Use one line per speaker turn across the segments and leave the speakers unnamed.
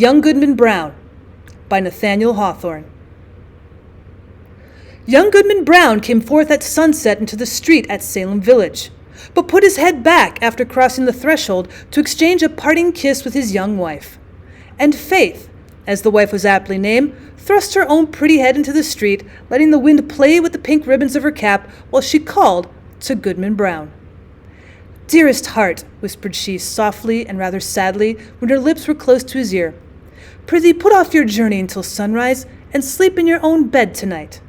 Young Goodman Brown by Nathaniel Hawthorne. Young Goodman Brown came forth at sunset into the street at Salem Village, but put his head back after crossing the threshold to exchange a parting kiss with his young wife. And Faith, as the wife was aptly named, thrust her own pretty head into the street, letting the wind play with the pink ribbons of her cap while she called to Goodman Brown. "Dearest heart," whispered she softly and rather sadly when her lips were close to his ear, "prithee put off your journey until sunrise and sleep in your own bed tonight.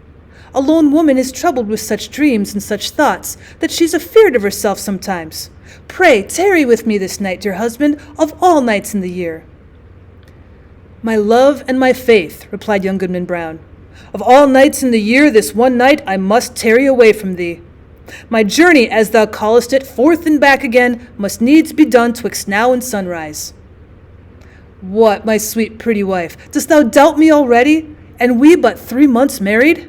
A lone woman is troubled with such dreams and such thoughts that she's afeard of herself sometimes. Pray tarry with me this night, dear husband, of all nights in the year." "My love and my faith," replied young Goodman Brown, "of all nights in the year this one night I must tarry away from thee. My journey, as thou callest it, forth and back again, must needs be done twixt now and sunrise." "What, my sweet pretty wife, dost thou doubt me already, and we but 3 months married?"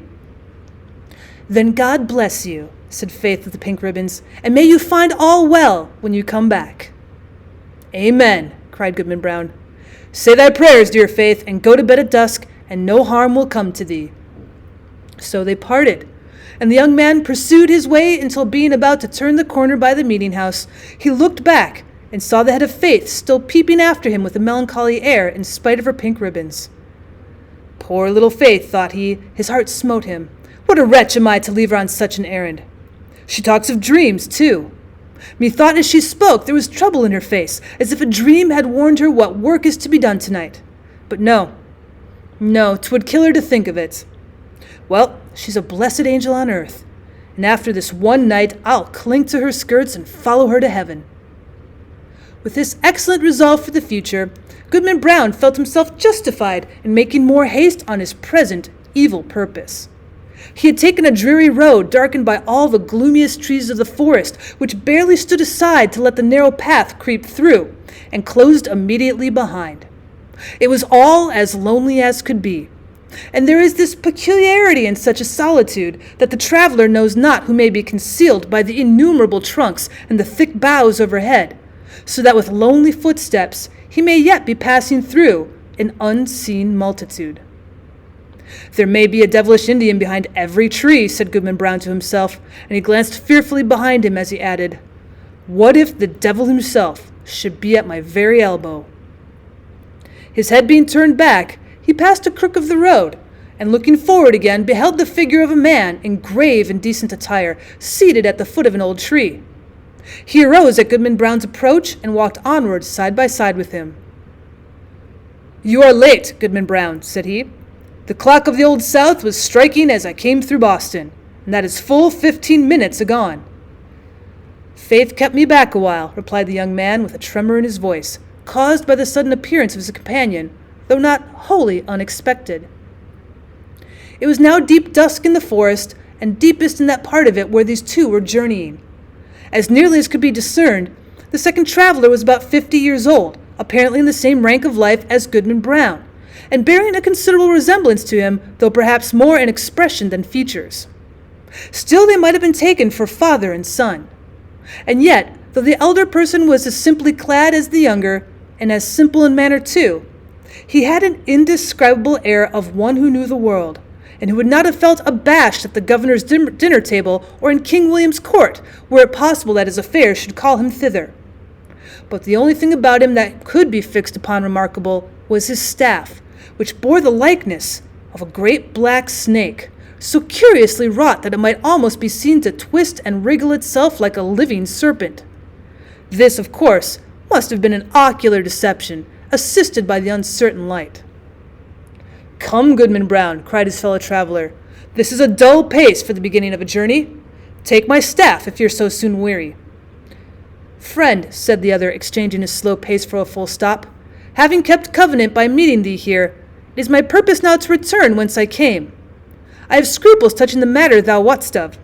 "Then God bless you," said Faith with the pink ribbons, "and may you find all well when you come back." "Amen," cried Goodman Brown. "Say thy prayers, dear Faith, and go to bed at dusk, and no harm will come to thee." So they parted, and the young man pursued his way until, being about to turn the corner by the meeting house, he looked back and saw the head of Faith still peeping after him with a melancholy air in spite of her pink ribbons. "Poor little Faith," thought he, his heart smote him. "What a wretch am I to leave her on such an errand! She talks of dreams, too. Methought as she spoke there was trouble in her face, as if a dream had warned her what work is to be done tonight. But no, 'twould kill her to think of it. Well, she's a blessed angel on earth, and after this one night I'll cling to her skirts and follow her to heaven." With this excellent resolve for the future, Goodman Brown felt himself justified in making more haste on his present evil purpose. He had taken a dreary road darkened by all the gloomiest trees of the forest, which barely stood aside to let the narrow path creep through, and closed immediately behind. It was all as lonely as could be, and there is this peculiarity in such a solitude that the traveler knows not who may be concealed by the innumerable trunks and the thick boughs overhead, so that with lonely footsteps he may yet be passing through an unseen multitude. "There may be a devilish Indian behind every tree," said Goodman Brown to himself, and he glanced fearfully behind him as he added, "What if the devil himself should be at my very elbow?" His head being turned back, he passed a crook of the road, and looking forward again beheld the figure of a man in grave and decent attire, seated at the foot of an old tree. He arose at Goodman Brown's approach and walked onward side by side with him. "You are late, Goodman Brown," said he. "The clock of the Old South was striking as I came through Boston, and that is full 15 minutes agone." "Faith kept me back a while," replied the young man with a tremor in his voice, caused by the sudden appearance of his companion, though not wholly unexpected. It was now deep dusk in the forest, and deepest in that part of it where these two were journeying. As nearly as could be discerned, the second traveler was about 50 years old, apparently in the same rank of life as Goodman Brown, and bearing a considerable resemblance to him, though perhaps more in expression than features. Still they might have been taken for father and son. And yet, though the elder person was as simply clad as the younger, and as simple in manner too, he had an indescribable air of one who knew the world, and who would not have felt abashed at the governor's dinner table or in King William's court, were it possible that his affairs should call him thither. But the only thing about him that could be fixed upon remarkable was his staff, which bore the likeness of a great black snake, so curiously wrought that it might almost be seen to twist and wriggle itself like a living serpent. This, of course, must have been an ocular deception, assisted by the uncertain light. "Come, Goodman Brown," cried his fellow traveler, "this is a dull pace for the beginning of a journey. Take my staff if you're so soon weary." "Friend," said the other, exchanging his slow pace for a full stop, "having kept covenant by meeting thee here, it is my purpose now to return whence I came. I have scruples touching the matter thou wotst of."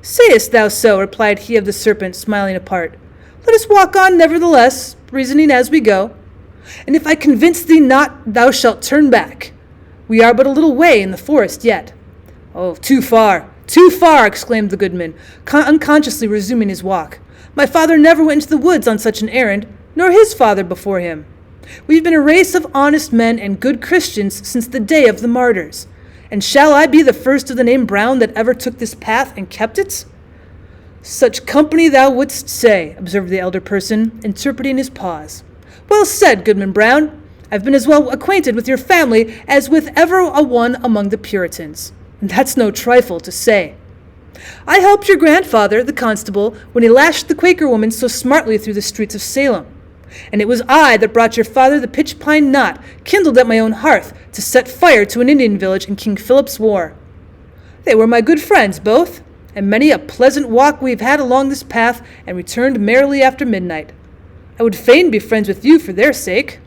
"Sayest thou so?" replied he of the serpent, smiling apart. "Let us walk on nevertheless, reasoning as we go. And if I convince thee not, thou shalt turn back. We are but a little way in the forest yet." "Oh, too far, too far!" exclaimed the goodman, unconsciously resuming his walk. "My father never went into the woods on such an errand, nor his father before him. We've been a race of honest men and good Christians since the day of the martyrs. And shall I be the first of the name Brown that ever took this path and kept it? Such company thou wouldst say, observed the elder person, interpreting his pause. Well said, Goodman Brown. I've been as well acquainted with your family as with ever a one among the Puritans. And that's no trifle to say. I helped your grandfather, the constable, when he lashed the Quaker woman so smartly through the streets of Salem. And it was I that brought your father the pitch pine knot, kindled at my own hearth, to set fire to an Indian village in King Philip's War. They were my good friends, both, and many a pleasant walk we've had along this path, and returned merrily after midnight. I would fain be friends with you for their sake.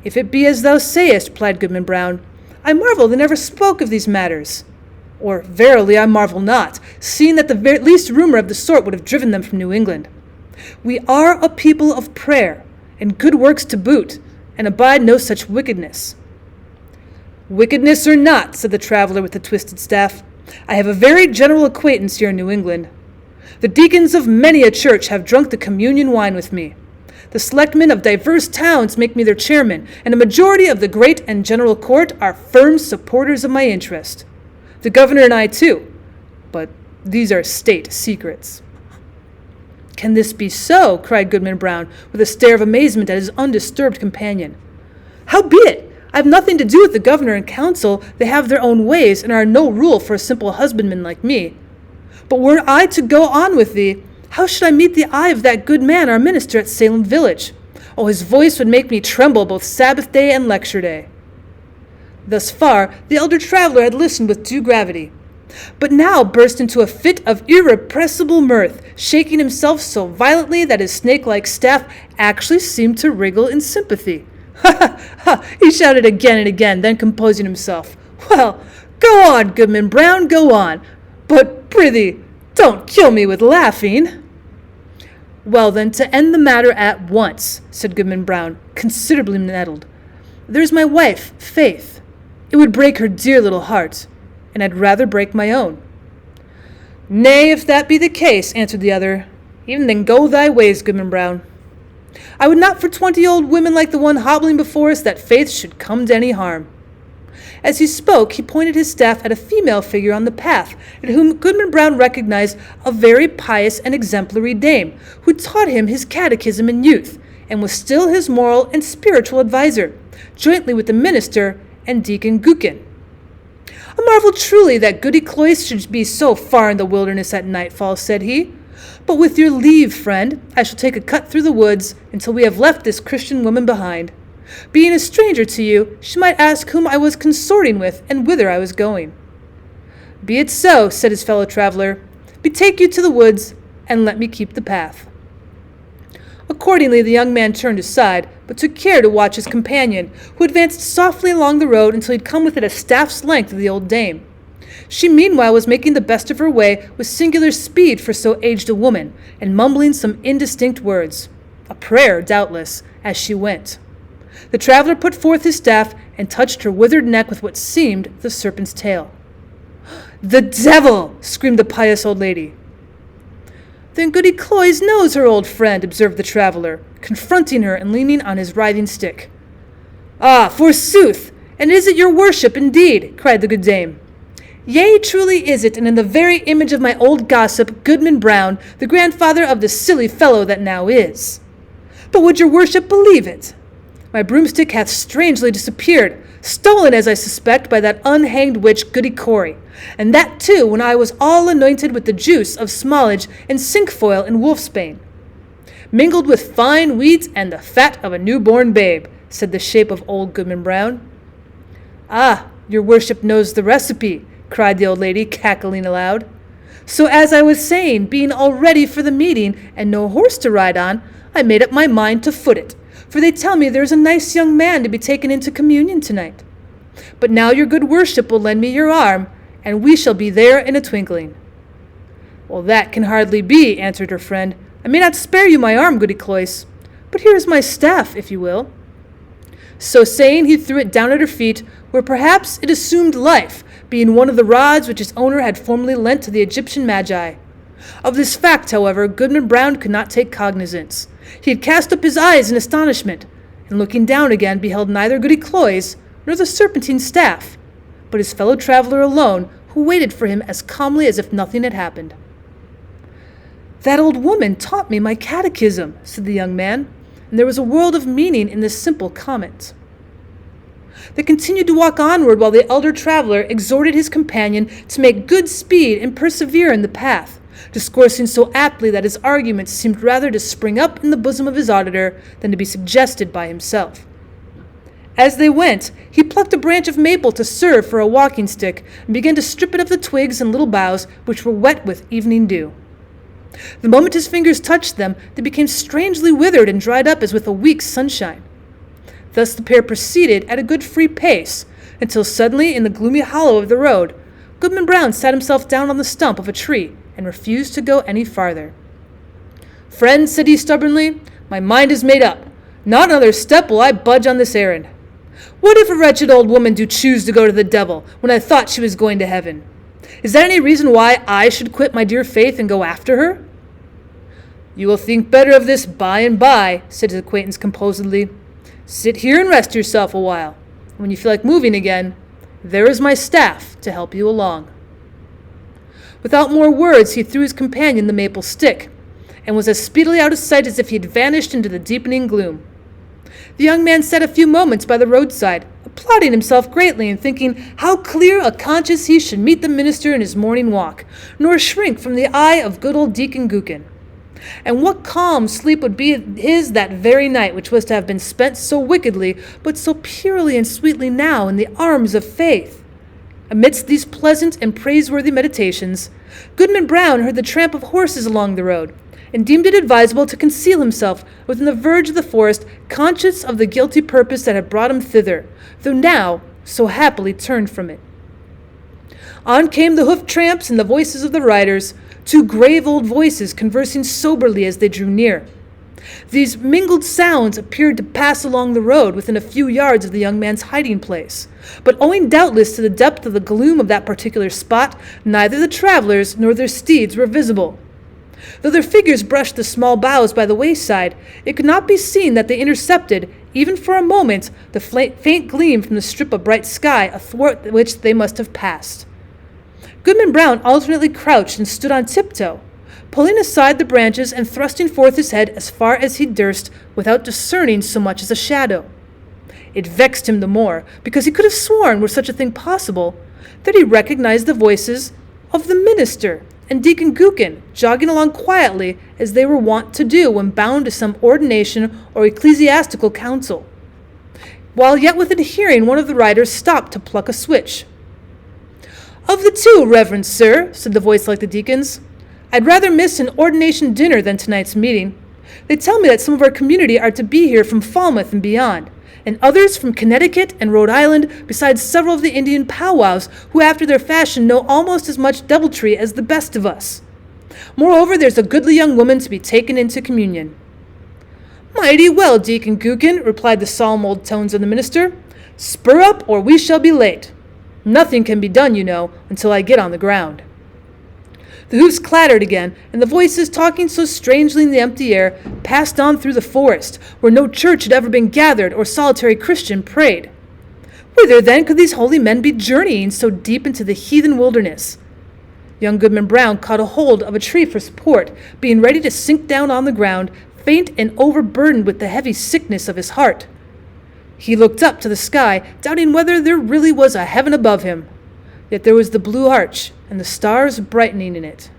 If it be as thou sayest, replied Goodman Brown, I marvel they never spoke of these matters. Or, verily, I marvel not, seeing that the least rumor of the sort would have driven them from New England. We are a people of prayer, and good works to boot, and abide no such wickedness. Wickedness or not, said the traveler with the twisted staff, I have a very general acquaintance here in New England. The deacons of many a church have drunk the communion wine with me. The selectmen of divers towns make me their chairman, and a majority of the great and general court are firm supporters of my interest. The governor and I, too. But these are state secrets. Can this be so? Cried Goodman Brown, with a stare of amazement at his undisturbed companion. Howbeit, I have nothing to do with the governor and council. They have their own ways, and are no rule for a simple husbandman like me. But were I to go on with thee, how should I meet the eye of that good man, our minister at Salem village? Oh, his voice would make me tremble both Sabbath day and lecture day. Thus far, the elder traveler had listened with due gravity, but now burst into a fit of irrepressible mirth, shaking himself so violently that his snake-like staff actually seemed to wriggle in sympathy. Ha ha ha! He shouted again and again, then composing himself. Well, go on, Goodman Brown, go on. But prithee, don't kill me with laughing. Well then, to end the matter at once, said Goodman Brown, considerably nettled. There's my wife, Faith. It would break her dear little heart, and I'd rather break my own. Nay, if that be the case, answered the other, even then go thy ways, Goodman Brown. I would not for 20 old women like the one hobbling before us that Faith should come to any harm. As he spoke, he pointed his staff at a female figure on the path, in whom Goodman Brown recognized a very pious and exemplary dame, who taught him his catechism in youth, and was still his moral and spiritual adviser, jointly with the minister and Deacon Gookin. I marvel truly that Goody Cloyse should be so far in the wilderness at nightfall, said he. But with your leave, friend, I shall take a cut through the woods until we have left this Christian woman behind. Being a stranger to you, she might ask whom I was consorting with and whither I was going. Be it so, said his fellow traveler. Betake you to the woods, and let me keep the path. Accordingly, the young man turned aside, but took care to watch his companion, who advanced softly along the road until he had come within a staff's length of the old dame. She meanwhile was making the best of her way with singular speed for so aged a woman, and mumbling some indistinct words, a prayer, doubtless, as she went. The traveler put forth his staff and touched her withered neck with what seemed the serpent's tail. The devil! Screamed the pious old lady. Then Goody Cloyse knows her old friend, observed the traveler, confronting her and leaning on his writhing stick. Ah, forsooth! And is it your worship indeed? Cried the good dame. Yea, truly is it, and in the very image of my old gossip, Goodman Brown, the grandfather of the silly fellow that now is. But would your worship believe it? My broomstick hath strangely disappeared, stolen, as I suspect, by that unhanged witch Goody Cloyse, and that too when I was all anointed with the juice of smallage and cinquefoil and wolfsbane, mingled with fine wheat and the fat of a newborn babe, said the shape of old Goodman Brown. Ah, your worship knows the recipe, cried the old lady, cackling aloud. So as I was saying, being all ready for the meeting, and no horse to ride on, I made up my mind to foot it, for they tell me there is a nice young man to be taken into communion tonight. But now your good worship will lend me your arm, and we shall be there in a twinkling. Well, that can hardly be, answered her friend. I may not spare you my arm, Goody Cloyse, but here is my staff, if you will. So saying, he threw it down at her feet, where perhaps it assumed life, being one of the rods which its owner had formerly lent to the Egyptian magi. Of this fact, however, Goodman Brown could not take cognizance. He had cast up his eyes in astonishment, and looking down again beheld neither Goody Cloyse nor the serpentine staff, but his fellow traveller alone, who waited for him as calmly as if nothing had happened. "That old woman taught me my catechism," said the young man, and there was a world of meaning in this simple comment. They continued to walk onward while the elder traveller exhorted his companion to make good speed and persevere in the path, discoursing so aptly that his arguments seemed rather to spring up in the bosom of his auditor than to be suggested by himself. As they went, he plucked a branch of maple to serve for a walking stick and began to strip it of the twigs and little boughs which were wet with evening dew. The moment his fingers touched them, they became strangely withered and dried up as with a week's sunshine. Thus the pair proceeded at a good free pace, until suddenly, in the gloomy hollow of the road, Goodman Brown sat himself down on the stump of a tree and refused to go any farther. "Friend," said he stubbornly, "my mind is made up. Not another step will I budge on this errand. What if a wretched old woman do choose to go to the devil, when I thought she was going to heaven? Is that any reason why I should quit my dear faith and go after her?" "You will think better of this by and by," said his acquaintance composedly. "Sit here and rest yourself a while. When you feel like moving again, there is my staff to help you along." Without more words, he threw his companion the maple stick, and was as speedily out of sight as if he had vanished into the deepening gloom. The young man sat a few moments by the roadside, applauding himself greatly and thinking how clear a conscience he should meet the minister in his morning walk, nor shrink from the eye of good old Deacon Gookin. And what calm sleep would be his that very night, which was to have been spent so wickedly, but so purely and sweetly now in the arms of faith. Amidst these pleasant and praiseworthy meditations, Goodman Brown heard the tramp of horses along the road, and deemed it advisable to conceal himself within the verge of the forest, conscious of the guilty purpose that had brought him thither, though now so happily turned from it. On came the hoof tramps and the voices of the riders, two grave old voices conversing soberly as they drew near. These mingled sounds appeared to pass along the road within a few yards of the young man's hiding place, but owing doubtless to the depth of the gloom of that particular spot, neither the travelers nor their steeds were visible. Though their figures brushed the small boughs by the wayside, it could not be seen that they intercepted, even for a moment, the faint gleam from the strip of bright sky athwart which they must have passed. Goodman Brown alternately crouched and stood on tiptoe, pulling aside the branches and thrusting forth his head as far as he durst without discerning so much as a shadow. It vexed him the more, because he could have sworn, were such a thing possible, that he recognized the voices of the minister and Deacon Gookin jogging along quietly as they were wont to do when bound to some ordination or ecclesiastical council. While yet within hearing, one of the riders stopped to pluck a switch. "Of the two, reverend sir," said the voice like the deacon's, "I'd rather miss an ordination dinner than tonight's meeting. They tell me that some of our community are to be here from Falmouth and beyond, and others from Connecticut and Rhode Island, besides several of the Indian powwows, who after their fashion know almost as much deviltry as the best of us. Moreover, there's a goodly young woman to be taken into communion." "Mighty well, Deacon Gookin," replied the solemn old tones of the minister. "Spur up, or we shall be late. Nothing can be done, you know, until I get on the ground." The hoofs clattered again, and the voices, talking so strangely in the empty air, passed on through the forest, where no church had ever been gathered or solitary Christian prayed. Whither, then, could these holy men be journeying so deep into the heathen wilderness? Young Goodman Brown caught a hold of a tree for support, being ready to sink down on the ground, faint and overburdened with the heavy sickness of his heart. He looked up to the sky, doubting whether there really was a heaven above him. Yet there was the blue arch, and the stars brightening in it.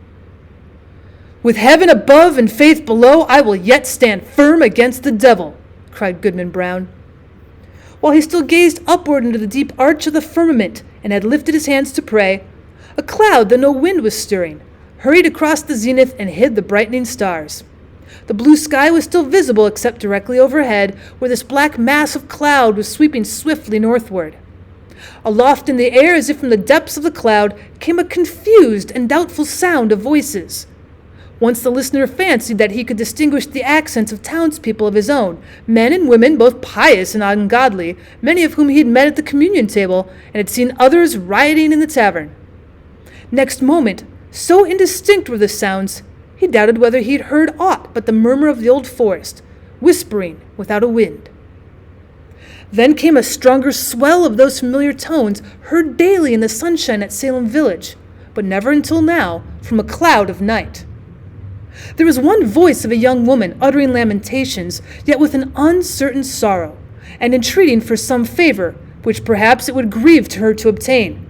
"With heaven above and faith below, I will yet stand firm against the devil," cried Goodman Brown. While he still gazed upward into the deep arch of the firmament, and had lifted his hands to pray, a cloud that no wind was stirring hurried across the zenith and hid the brightening stars. The blue sky was still visible except directly overhead, where this black mass of cloud was sweeping swiftly northward. Aloft in the air, as if from the depths of the cloud, came a confused and doubtful sound of voices. Once the listener fancied that he could distinguish the accents of townspeople of his own, men and women both pious and ungodly, many of whom he had met at the communion table, and had seen others rioting in the tavern. Next moment, so indistinct were the sounds, he doubted whether he had heard aught but the murmur of the old forest, whispering without a wind. Then came a stronger swell of those familiar tones heard daily in the sunshine at Salem Village, but never until now from a cloud of night. There was one voice of a young woman uttering lamentations, yet with an uncertain sorrow, and entreating for some favor, which perhaps it would grieve to her to obtain.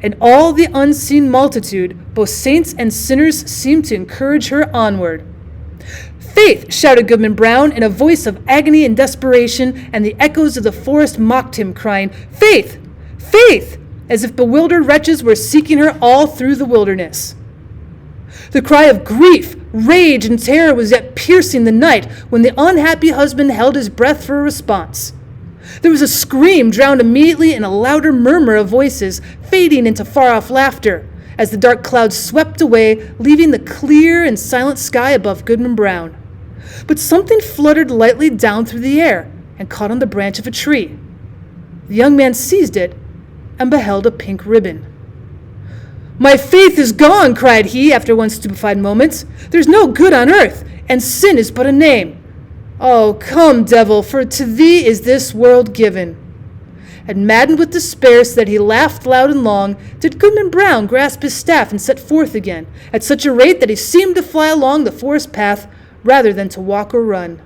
And all the unseen multitude, both saints and sinners, seemed to encourage her onward. "Faith!" shouted Goodman Brown in a voice of agony and desperation, and the echoes of the forest mocked him, crying, "Faith! Faith!" as if bewildered wretches were seeking her all through the wilderness. The cry of grief, rage, and terror was yet piercing the night when the unhappy husband held his breath for a response. There was a scream drowned immediately in a louder murmur of voices, fading into far-off laughter, as the dark clouds swept away, leaving the clear and silent sky above Goodman Brown. But something fluttered lightly down through the air and caught on the branch of a tree. The young man seized it and beheld a pink ribbon. "My faith is gone," cried he, after one stupefied moment. "There's no good on earth, and sin is but a name. Oh, come, devil, for to thee is this world given." And maddened with despair, so that he laughed loud and long, did Goodman Brown grasp his staff and set forth again, at such a rate that he seemed to fly along the forest path rather than to walk or run.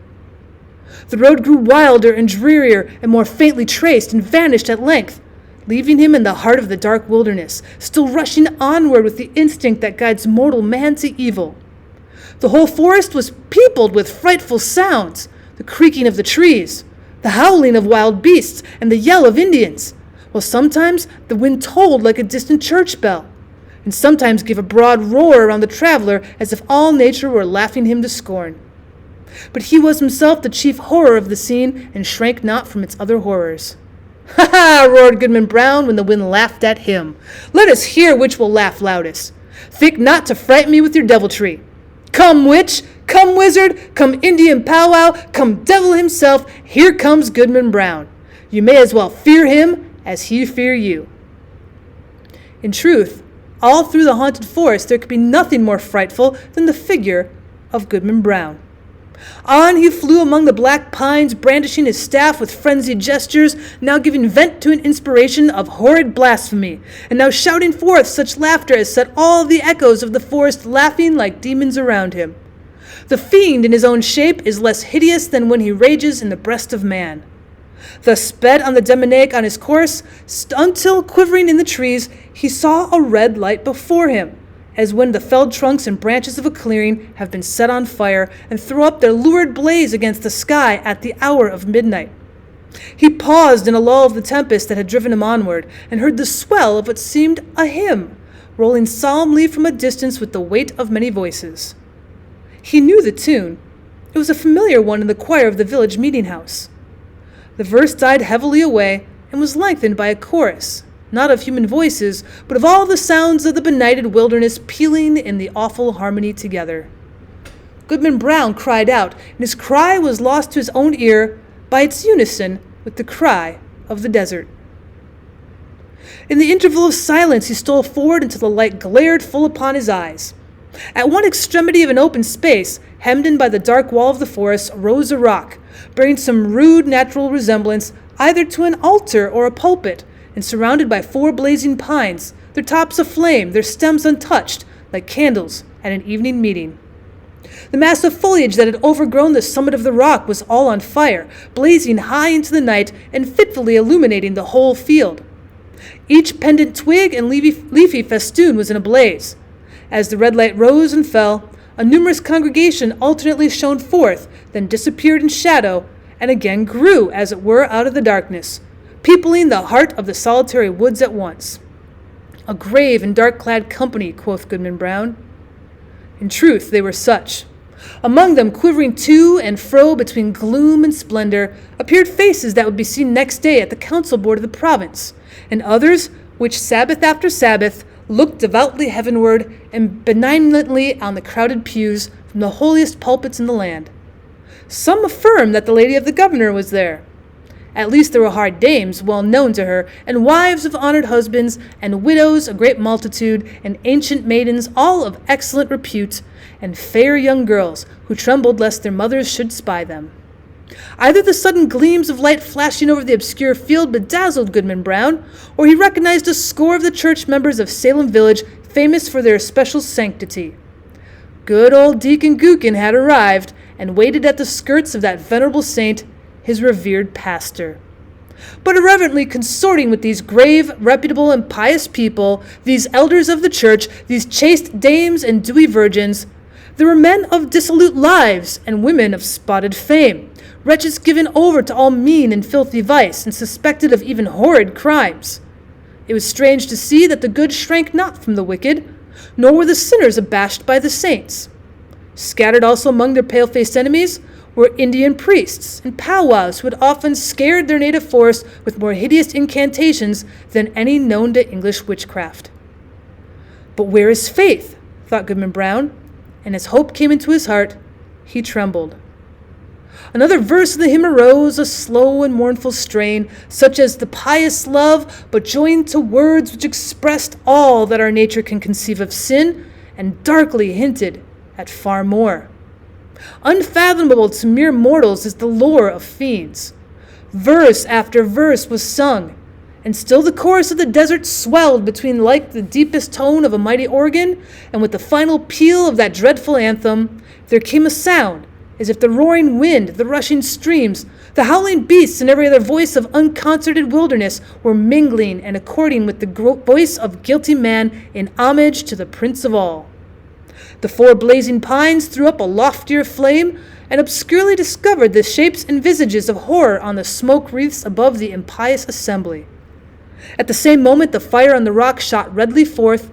The road grew wilder and drearier and more faintly traced, and vanished at length, leaving him in the heart of the dark wilderness, still rushing onward with the instinct that guides mortal man to evil. The whole forest was peopled with frightful sounds, the creaking of the trees, the howling of wild beasts, and the yell of Indians, while sometimes the wind tolled like a distant church bell, and sometimes gave a broad roar around the traveler as if all nature were laughing him to scorn. But he was himself the chief horror of the scene, and shrank not from its other horrors. "Ha ha!" roared Goodman Brown when the wind laughed at him. "Let us hear which will laugh loudest. Think not to frighten me with your deviltry. Come, witch! Come, wizard! Come, Indian powwow! Come, devil himself! Here comes Goodman Brown. You may as well fear him as he fear you." In truth, all through the haunted forest there could be nothing more frightful than the figure of Goodman Brown. On he flew among the black pines, brandishing his staff with frenzied gestures, now giving vent to an inspiration of horrid blasphemy, and now shouting forth such laughter as set all the echoes of the forest laughing like demons around him. The fiend in his own shape is less hideous than when he rages in the breast of man. Thus sped on the demoniac on his course, until, quivering in the trees, he saw a red light before him, as when the felled trunks and branches of a clearing have been set on fire and throw up their lurid blaze against the sky at the hour of midnight. He paused in a lull of the tempest that had driven him onward, and heard the swell of what seemed a hymn, rolling solemnly from a distance with the weight of many voices. He knew the tune. It was a familiar one in the choir of the village meeting-house. The verse died heavily away and was lengthened by a chorus, not of human voices, but of all the sounds of the benighted wilderness pealing in the awful harmony together. Goodman Brown cried out, and his cry was lost to his own ear by its unison with the cry of the desert. In the interval of silence he stole forward until the light glared full upon his eyes. At one extremity of an open space, hemmed in by the dark wall of the forest, rose a rock, bearing some rude natural resemblance either to an altar or a pulpit, and surrounded by 4 blazing pines, their tops aflame, their stems untouched, like candles at an evening meeting. The mass of foliage that had overgrown the summit of the rock was all on fire, blazing high into the night and fitfully illuminating the whole field. Each pendant twig and leafy festoon was in a blaze. As the red light rose and fell, a numerous congregation alternately shone forth, then disappeared in shadow, and again grew, as it were, out of the darkness, peopling the heart of the solitary woods at once. "A grave and dark-clad company," quoth Goodman Brown. In truth, they were such. Among them, quivering to and fro between gloom and splendor, appeared faces that would be seen next day at the council board of the province, and others which, Sabbath after Sabbath, looked devoutly heavenward and benignantly on the crowded pews from the holiest pulpits in the land. Some affirmed that the lady of the governor was there. At least there were hard dames, well known to her, and wives of honored husbands, and widows a great multitude, and ancient maidens, all of excellent repute, and fair young girls, who trembled lest their mothers should spy them. Either the sudden gleams of light flashing over the obscure field bedazzled Goodman Brown, or he recognized a score of the church members of Salem Village famous for their especial sanctity. Good old Deacon Gookin had arrived and waited at the skirts of that venerable saint, his revered pastor. But irreverently consorting with these grave, reputable, and pious people, these elders of the church, these chaste dames and dewy virgins, there were men of dissolute lives and women of spotted fame, wretches given over to all mean and filthy vice, and suspected of even horrid crimes. It was strange to see that the good shrank not from the wicked, nor were the sinners abashed by the saints. Scattered also among their pale-faced enemies were Indian priests and powwows who had often scared their native forest with more hideous incantations than any known to English witchcraft. But where is faith? Thought Goodman Brown, and as hope came into his heart, he trembled. Another verse of the hymn arose, a slow and mournful strain, such as the pious love, but joined to words which expressed all that our nature can conceive of sin, and darkly hinted at far more. Unfathomable to mere mortals is the lore of fiends. Verse after verse was sung, and still the chorus of the desert swelled between like the deepest tone of a mighty organ, and with the final peal of that dreadful anthem, there came a sound, as if the roaring wind, the rushing streams, the howling beasts, and every other voice of unconcerted wilderness were mingling and according with the voice of guilty man in homage to the Prince of all. The four blazing pines threw up a loftier flame, and obscurely discovered the shapes and visages of horror on the smoke wreaths above the impious assembly. At the same moment the fire on the rock shot redly forth,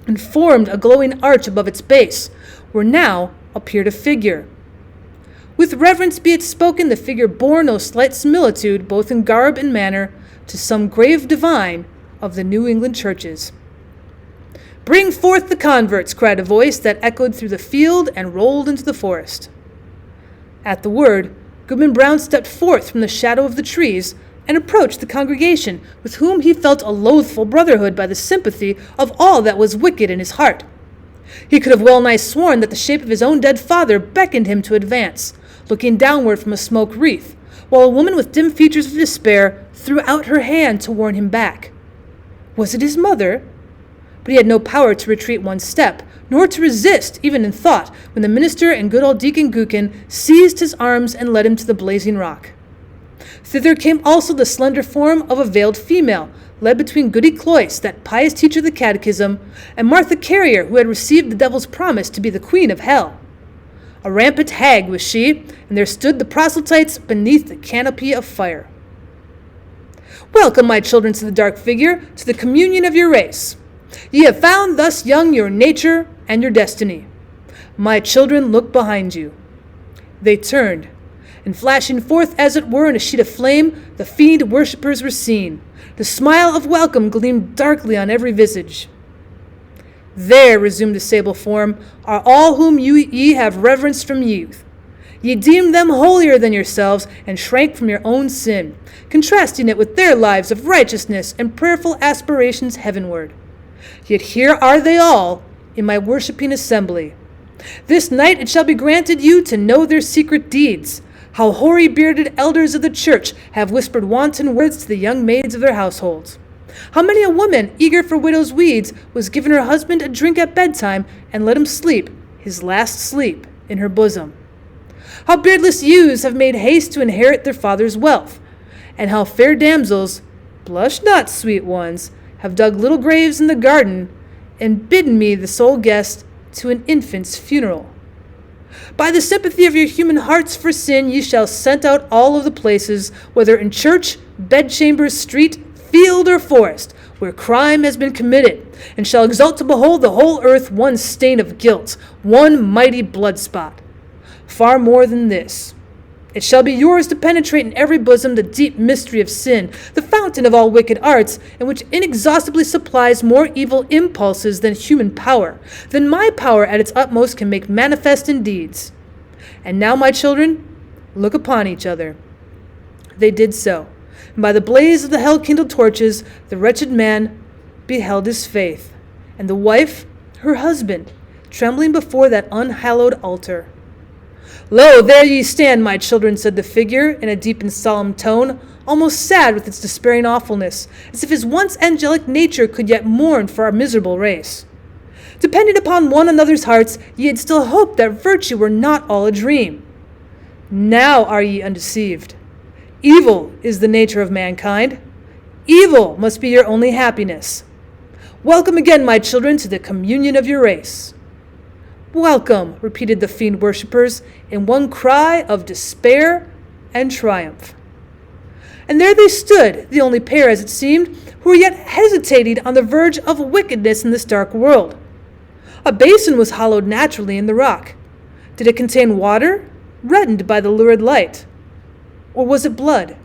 and formed a glowing arch above its base, where now appeared a figure. With reverence be it spoken, the figure bore no slight similitude, both in garb and manner, to some grave divine of the New England churches. "Bring forth the converts," cried a voice that echoed through the field and rolled into the forest. At the word, Goodman Brown stepped forth from the shadow of the trees and approached the congregation, with whom he felt a loathful brotherhood by the sympathy of all that was wicked in his heart. He could have well nigh sworn that the shape of his own dead father beckoned him to advance, looking downward from a smoke wreath, while a woman with dim features of despair threw out her hand to warn him back. Was it his mother? But he had no power to retreat one step, nor to resist, even in thought, when the minister and good old Deacon Gookin seized his arms and led him to the blazing rock. Thither came also the slender form of a veiled female, led between Goody Cloyse, that pious teacher of the catechism, and Martha Carrier, who had received the devil's promise to be the queen of hell. A rampant hag was she, and there stood the proselytes beneath the canopy of fire. "Welcome, my children, to the dark figure, to the communion of your race. Ye have found thus young your nature and your destiny. My children, look behind you." They turned, and flashing forth as it were in a sheet of flame, the fiend worshippers were seen. The smile of welcome gleamed darkly on every visage. "There," resumed the sable form, "are all whom ye have reverenced from youth. Ye deemed them holier than yourselves, and shrank from your own sin, contrasting it with their lives of righteousness and prayerful aspirations heavenward. Yet here are they all in my worshipping assembly. This night it shall be granted you to know their secret deeds, how hoary-bearded elders of the church have whispered wanton words to the young maids of their households. How many a woman, eager for widow's weeds, was given her husband a drink at bedtime and let him sleep, his last sleep, in her bosom. How beardless youths have made haste to inherit their father's wealth, and how fair damsels, blush not, sweet ones, have dug little graves in the garden, and bidden me the sole guest to an infant's funeral. By the sympathy of your human hearts for sin, ye shall scent out all of the places, whether in church, bedchamber, street, field, or forest, where crime has been committed, and shall exult to behold the whole earth one stain of guilt, one mighty blood spot. Far more than this. It shall be yours to penetrate in every bosom the deep mystery of sin, the fountain of all wicked arts, and which inexhaustibly supplies more evil impulses than human power, than my power at its utmost can make manifest in deeds. And now, my children, look upon each other." They did so, and by the blaze of the hell-kindled torches, the wretched man beheld his faith, and the wife her husband, trembling before that unhallowed altar. "Lo, there ye stand, my children," said the figure, in a deep and solemn tone, almost sad with its despairing awfulness, as if his once angelic nature could yet mourn for our miserable race. "Depending upon one another's hearts, ye had still hoped that virtue were not all a dream. Now are ye undeceived. Evil is the nature of mankind. Evil must be your only happiness. Welcome again, my children, to the communion of your race." "Welcome," repeated the fiend worshippers in one cry of despair and triumph. And there they stood, the only pair, as it seemed, who were yet hesitating on the verge of wickedness in this dark world. A basin was hollowed naturally in the rock. Did it contain water, reddened by the lurid light? Or was it blood?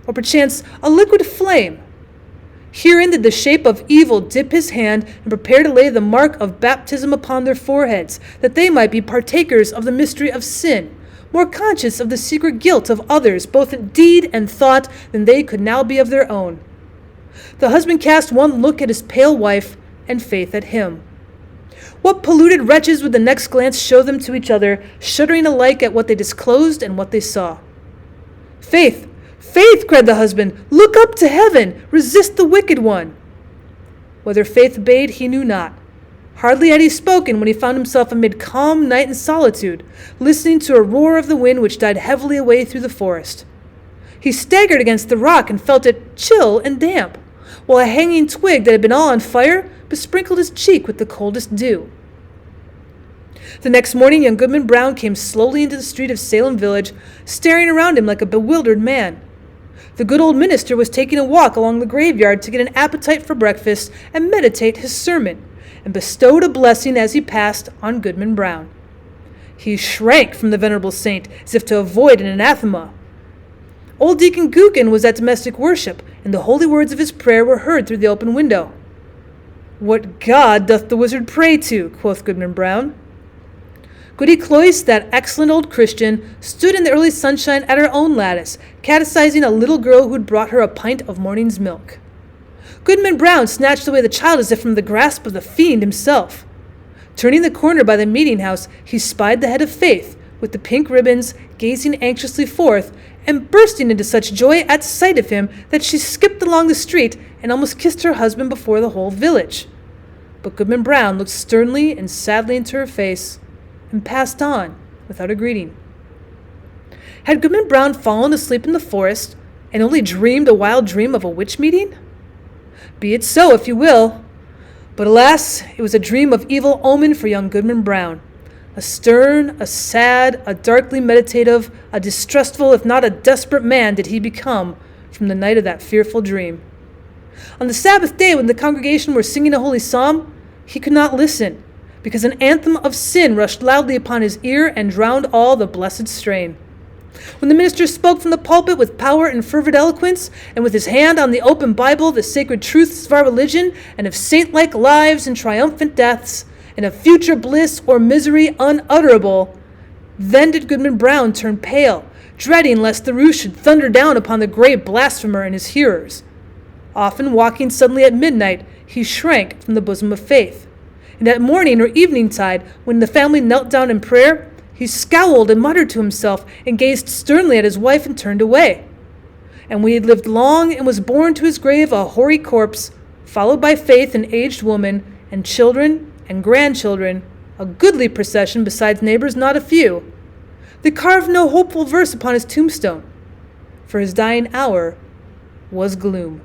Or perchance a liquid flame? Herein did the shape of evil dip his hand and prepare to lay the mark of baptism upon their foreheads, that they might be partakers of the mystery of sin, more conscious of the secret guilt of others, both in deed and thought, than they could now be of their own. The husband cast one look at his pale wife, and Faith at him. What polluted wretches would the next glance show them to each other, shuddering alike at what they disclosed and what they saw? "Faith! Faith!" cried the husband. "Look up to heaven! Resist the wicked one!" Whether Faith obeyed, he knew not. Hardly had he spoken when he found himself amid calm night and solitude, listening to a roar of the wind which died heavily away through the forest. He staggered against the rock and felt it chill and damp, while a hanging twig that had been all on fire besprinkled his cheek with the coldest dew. The next morning, young Goodman Brown came slowly into the street of Salem Village, staring around him like a bewildered man. The good old minister was taking a walk along the graveyard to get an appetite for breakfast and meditate his sermon, and bestowed a blessing as he passed on Goodman Brown. He shrank from the venerable saint as if to avoid an anathema. Old Deacon Gookin was at domestic worship, and the holy words of his prayer were heard through the open window. "What God doth the wizard pray to?" quoth Goodman Brown. Goody Cloyse, that excellent old Christian, stood in the early sunshine at her own lattice, catechizing a little girl who had brought her a pint of morning's milk. Goodman Brown snatched away the child as if from the grasp of the fiend himself. Turning the corner by the meeting house, he spied the head of Faith, with the pink ribbons, gazing anxiously forth, and bursting into such joy at sight of him that she skipped along the street and almost kissed her husband before the whole village. But Goodman Brown looked sternly and sadly into her face, and passed on without a greeting. Had Goodman Brown fallen asleep in the forest, and only dreamed a wild dream of a witch meeting? Be it so, if you will. But alas, it was a dream of evil omen for young Goodman Brown. A stern, a sad, a darkly meditative, a distrustful, if not a desperate man did he become from the night of that fearful dream. On the Sabbath day, when the congregation were singing a holy psalm, he could not listen, because an anthem of sin rushed loudly upon his ear and drowned all the blessed strain. When the minister spoke from the pulpit with power and fervid eloquence, and with his hand on the open Bible, the sacred truths of our religion, and of saint-like lives and triumphant deaths, and of future bliss or misery unutterable, then did Goodman Brown turn pale, dreading lest the roof should thunder down upon the great blasphemer and his hearers. Often walking suddenly at midnight, he shrank from the bosom of Faith. And at morning or evening tide, when the family knelt down in prayer, he scowled and muttered to himself, and gazed sternly at his wife and turned away. And when he had lived long and was borne to his grave a hoary corpse, followed by Faith, an aged woman, and children and grandchildren, a goodly procession besides neighbors not a few, they carved no hopeful verse upon his tombstone, for his dying hour was gloom.